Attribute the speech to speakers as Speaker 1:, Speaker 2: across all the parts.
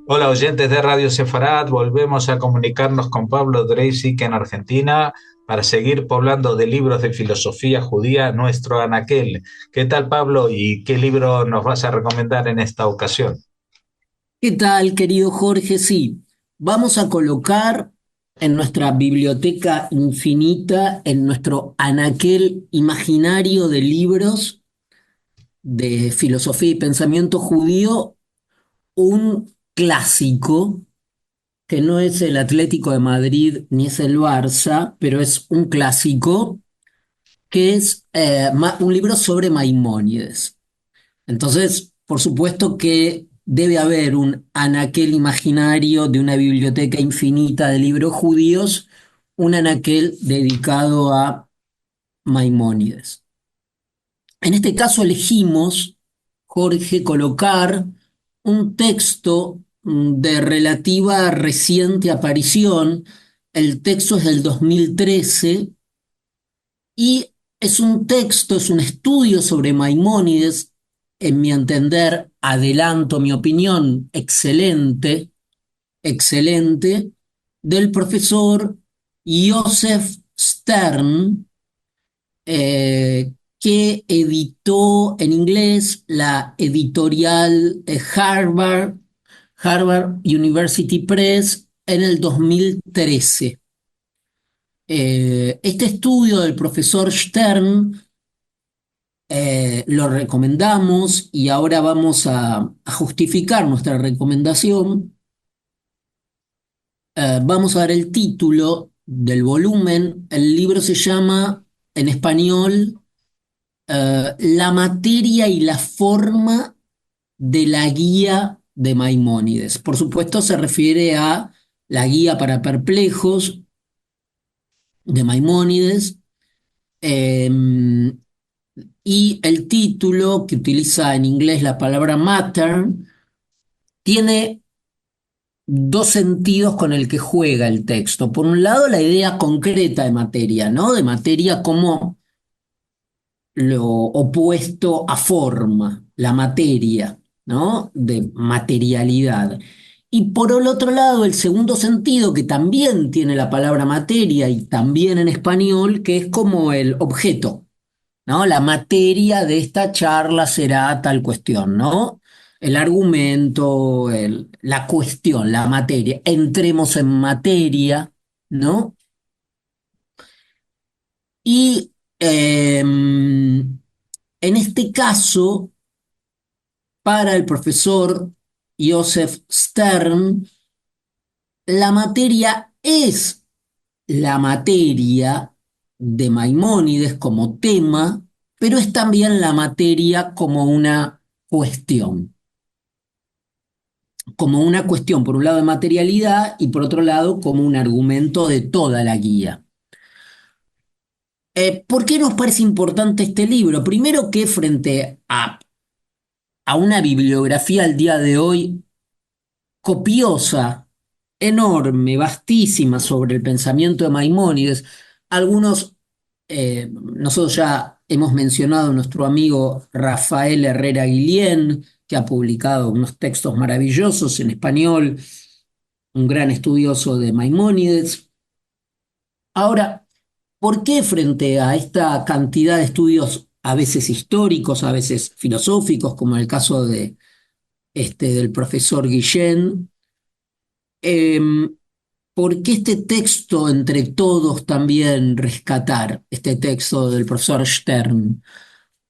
Speaker 1: Hola oyentes de Radio Sefarad, volvemos a comunicarnos con Pablo Dreisig en Argentina para seguir poblando de libros de filosofía judía nuestro anaquel. ¿Qué tal, Pablo? ¿Y qué libro nos vas a recomendar en esta ocasión?
Speaker 2: ¿Qué tal, querido Jorge? Sí, vamos a colocar en nuestra biblioteca infinita, en nuestro anaquel imaginario de libros de filosofía y pensamiento judío, un clásico que no es el Atlético de Madrid ni es el Barça, pero es un clásico que es un libro sobre Maimónides. Entonces, por supuesto que debe haber un anaquel imaginario de una biblioteca infinita de libros judíos, un anaquel dedicado a Maimónides. En este caso elegimos, Jorge, colocar un texto de relativa reciente aparición. El texto es del 2013 y es un texto, es un estudio sobre Maimónides, en mi entender, adelanto mi opinión, excelente, excelente, del profesor Joseph Stern, que editó en inglés la editorial Harvard University Press en el 2013. Este estudio del profesor Stern lo recomendamos y ahora vamos a justificar nuestra recomendación. Vamos a dar el título del volumen. El libro se llama, en español, La materia y la forma de la guía de Maimónides. Por supuesto, se refiere a la guía para perplejos de Maimónides. eh, y el título, que utiliza en inglés la palabra matter, tiene dos sentidos con el que juega el texto. Por un lado, la idea concreta de materia, ¿no? De materia como lo opuesto a forma, la materia, ¿no? De materialidad. Y por el otro lado, el segundo sentido, que también tiene la palabra materia y también en español, que es como el objeto, ¿no? La materia de esta charla será tal cuestión, ¿no? El argumento, la cuestión, la materia. Entremos en materia, ¿no? Y en este caso, para el profesor Joseph Stern, la materia es la materia de Maimónides como tema, pero es también la materia como una cuestión, por un lado de materialidad y por otro lado como un argumento de toda la guía. ¿Por qué nos parece importante este libro? Primero que frente a una bibliografía al día de hoy copiosa, enorme, vastísima sobre el pensamiento de Maimónides. Nosotros ya hemos mencionado a nuestro amigo Rafael Herrera Guillén, que ha publicado unos textos maravillosos en español, un gran estudioso de Maimónides. Ahora, ¿por qué frente a esta cantidad de estudios, a veces históricos, a veces filosóficos, como en el caso del profesor Guillén, eh, ¿por qué este texto entre todos también rescatar, este texto del profesor Stern?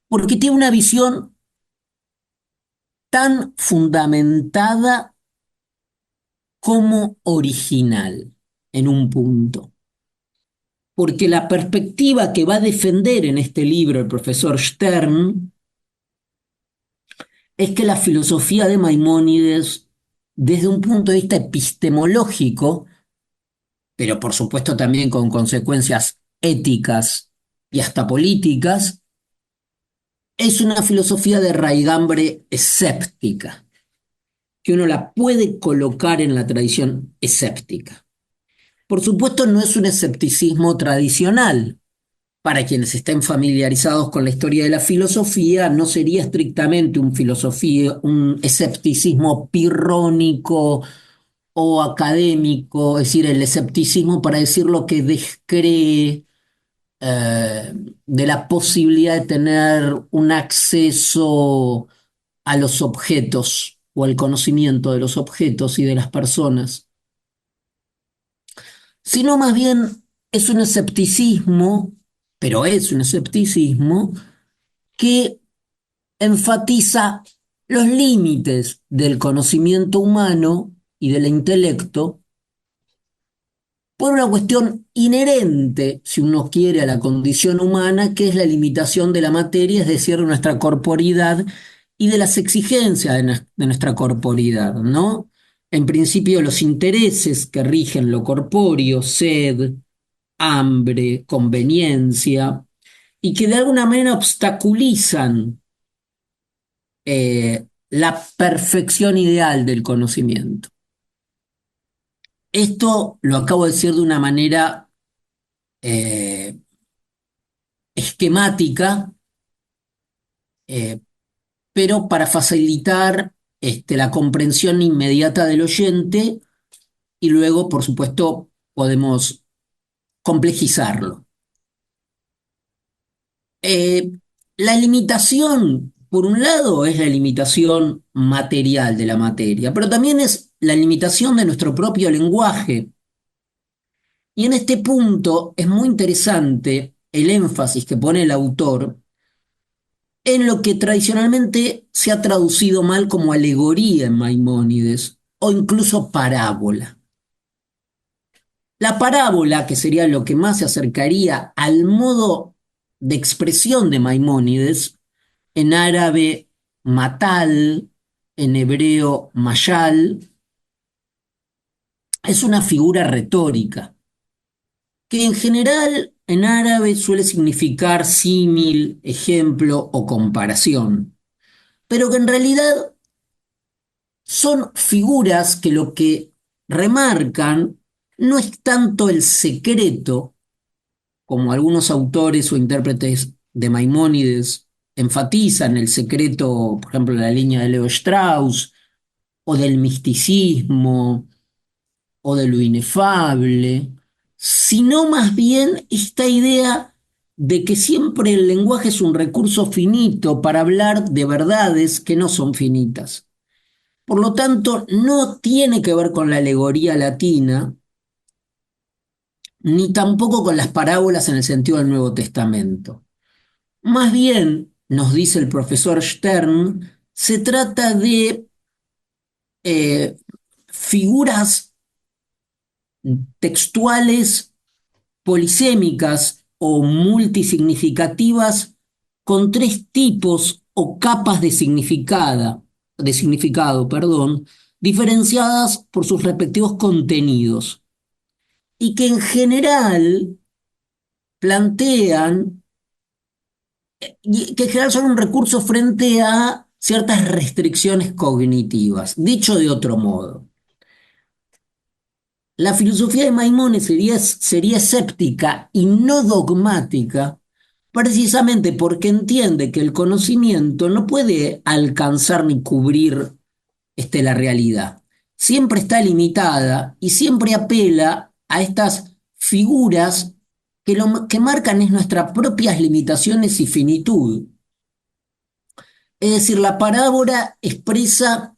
Speaker 2: Porque tiene una visión tan fundamentada como original en un punto. Porque la perspectiva que va a defender en este libro el profesor Stern es que la filosofía de Maimónides, desde un punto de vista epistemológico, pero por supuesto también con consecuencias éticas y hasta políticas, es una filosofía de raigambre escéptica, que uno la puede colocar en la tradición escéptica. Por supuesto, no es un escepticismo tradicional, para quienes estén familiarizados con la historia de la filosofía, no sería estrictamente un escepticismo pirrónico o académico, es decir, el escepticismo para decir lo que descree de la posibilidad de tener un acceso a los objetos o al conocimiento de los objetos y de las personas, sino más bien es un escepticismo, pero es un escepticismo que enfatiza los límites del conocimiento humano y del intelecto por una cuestión inherente, si uno quiere, a la condición humana, que es la limitación de la materia, es decir, de nuestra corporidad y de las exigencias de nuestra corporidad, ¿no? En principio, los intereses que rigen lo corpóreo, sed, hambre, conveniencia, y que de alguna manera obstaculizan la perfección ideal del conocimiento. Esto lo acabo de decir de una manera eh, esquemática, eh, pero para facilitar la comprensión inmediata del oyente y luego, por supuesto, podemos complejizarlo. Eh, la limitación, por un lado, es la limitación material de la materia, pero también es la limitación de nuestro propio lenguaje. Y en este punto es muy interesante el énfasis que pone el autor en lo que tradicionalmente se ha traducido mal como alegoría en Maimónides o incluso parábola. La parábola, que sería lo que más se acercaría al modo de expresión de Maimónides, en árabe matal, en hebreo mayal, es una figura retórica que en general en árabe suele significar símil, ejemplo o comparación, pero que en realidad son figuras que lo que remarcan no es tanto el secreto, como algunos autores o intérpretes de Maimónides enfatizan el secreto, por ejemplo, en la línea de Leo Strauss, o del misticismo, o de lo inefable, sino más bien esta idea de que siempre el lenguaje es un recurso finito para hablar de verdades que no son finitas. Por lo tanto, no tiene que ver con la alegoría latina, ni tampoco con las parábolas en el sentido del Nuevo Testamento. Más bien, nos dice el profesor Stern, se trata de eh, figuras textuales polisémicas o multisignificativas con tres tipos o capas de significado, perdón, diferenciadas por sus respectivos contenidos y que en general plantean, y que en general son un recurso frente a ciertas restricciones cognitivas. Dicho de otro modo, la filosofía de Maimónides sería escéptica y no dogmática, precisamente porque entiende que el conocimiento no puede alcanzar ni cubrir la realidad. Siempre está limitada y siempre apela a estas figuras que lo que marcan es nuestras propias limitaciones y finitud. Es decir, la parábola expresa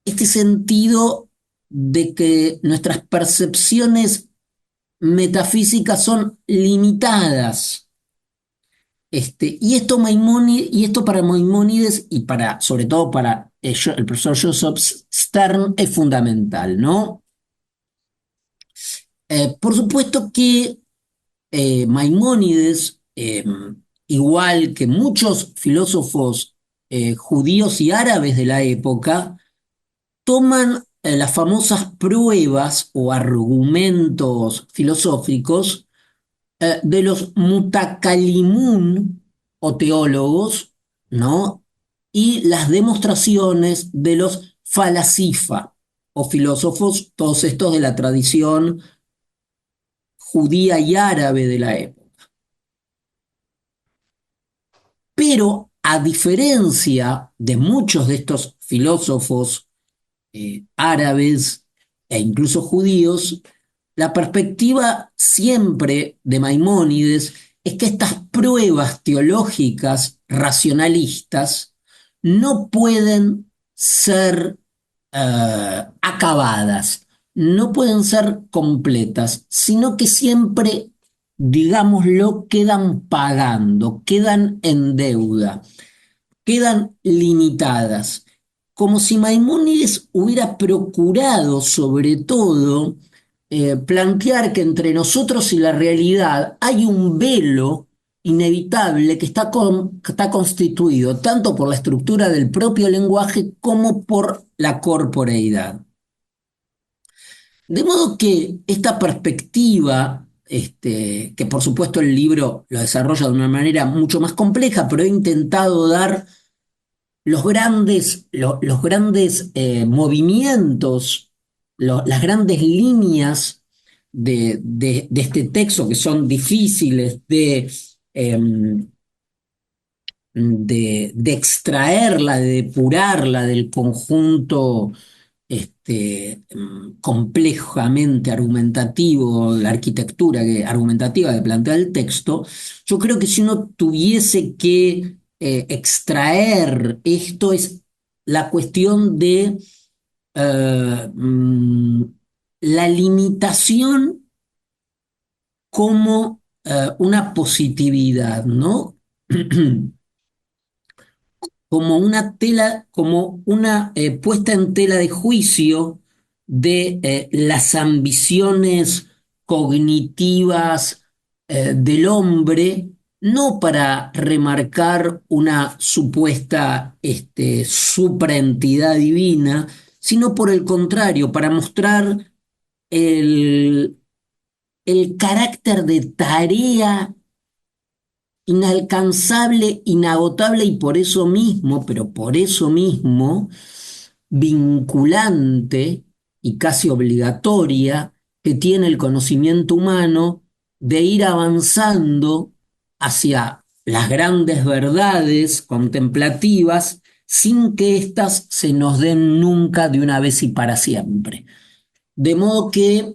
Speaker 2: este sentido de que nuestras percepciones metafísicas son limitadas. Y esto para Maimónides y para, sobre todo para el profesor Joseph Stern es fundamental, ¿no? Por supuesto que Maimónides, igual que muchos filósofos judíos y árabes de la época, toman las famosas pruebas o argumentos filosóficos de los mutakalimun o teólogos, ¿no? Y las demostraciones de los falasifa o filósofos, todos estos de la tradición judía y árabe de la época. Pero a diferencia de muchos de estos filósofos árabes e incluso judíos, la perspectiva siempre de Maimónides es que estas pruebas teológicas racionalistas no pueden ser acabadas, no pueden ser completas, sino que siempre, digámoslo, quedan pagando, quedan en deuda, quedan limitadas, como si Maimónides hubiera procurado sobre todo plantear que entre nosotros y la realidad hay un velo inevitable que está constituido tanto por la estructura del propio lenguaje como por la corporeidad. De modo que esta perspectiva, que por supuesto el libro lo desarrolla de una manera mucho más compleja, pero he intentado dar los grandes movimientos, las grandes líneas de este texto que son difíciles em, de extraerla, de depurarla del conjunto complejamente argumentativo, la arquitectura argumentativa que plantea el texto. Yo creo que si uno tuviese que extraer esto es la cuestión de eh, la limitación como una positividad, ¿no? Como una tela, como una puesta en tela de juicio de las ambiciones cognitivas del hombre, no para remarcar una supuesta supraentidad divina, sino por el contrario, para mostrar el, el carácter de tarea inalcanzable, inagotable y por eso mismo, pero por eso mismo, vinculante y casi obligatoria que tiene el conocimiento humano de ir avanzando hacia las grandes verdades contemplativas sin que éstas se nos den nunca de una vez y para siempre. De modo que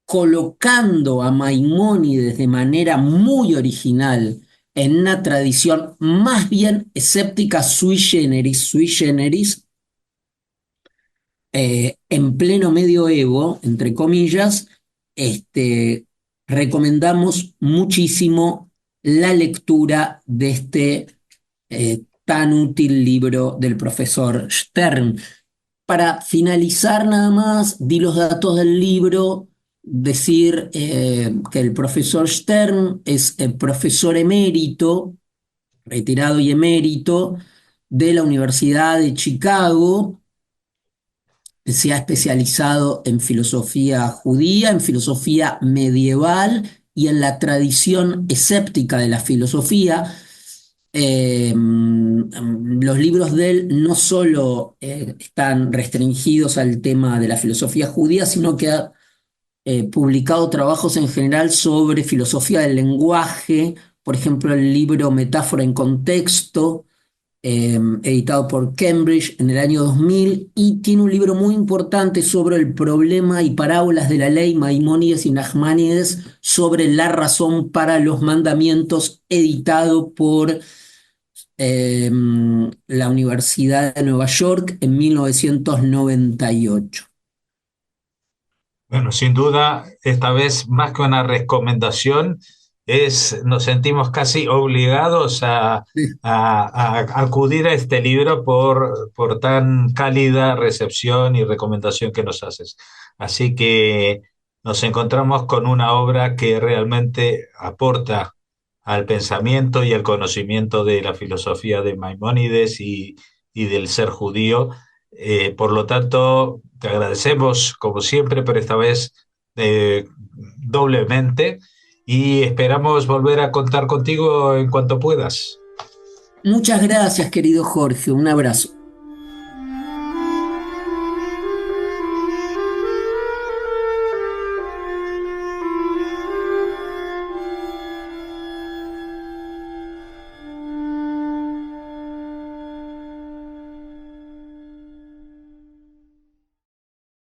Speaker 2: colocando a Maimónides de manera muy original en una tradición más bien escéptica sui generis, en pleno medioevo, entre comillas, recomendamos muchísimo la lectura de este tan útil libro del profesor Stern. Para finalizar nada más, di los datos del libro, decir que el profesor Stern es el profesor emérito, retirado y emérito, de la Universidad de Chicago. Se ha especializado en filosofía judía, en filosofía medieval y en la tradición escéptica de la filosofía. Los libros de él no solo están restringidos al tema de la filosofía judía, sino que ha publicado trabajos en general sobre filosofía del lenguaje, por ejemplo, el libro Metáfora en Contexto, editado por Cambridge en el año 2000, y tiene un libro muy importante sobre el problema y parábolas de la ley, Maimónides y Nachmanides, sobre la razón para los mandamientos, editado por la Universidad de Nueva York en 1998.
Speaker 1: Bueno, sin duda, esta vez más que una recomendación, nos sentimos casi obligados a acudir a este libro por tan cálida recepción y recomendación que nos haces. Así que nos encontramos con una obra que realmente aporta al pensamiento y al conocimiento de la filosofía de Maimónides y del ser judío. Por lo tanto, te agradecemos como siempre, pero esta vez doblemente y esperamos volver a contar contigo en cuanto puedas.
Speaker 2: Muchas gracias, querido Jorge. Un abrazo.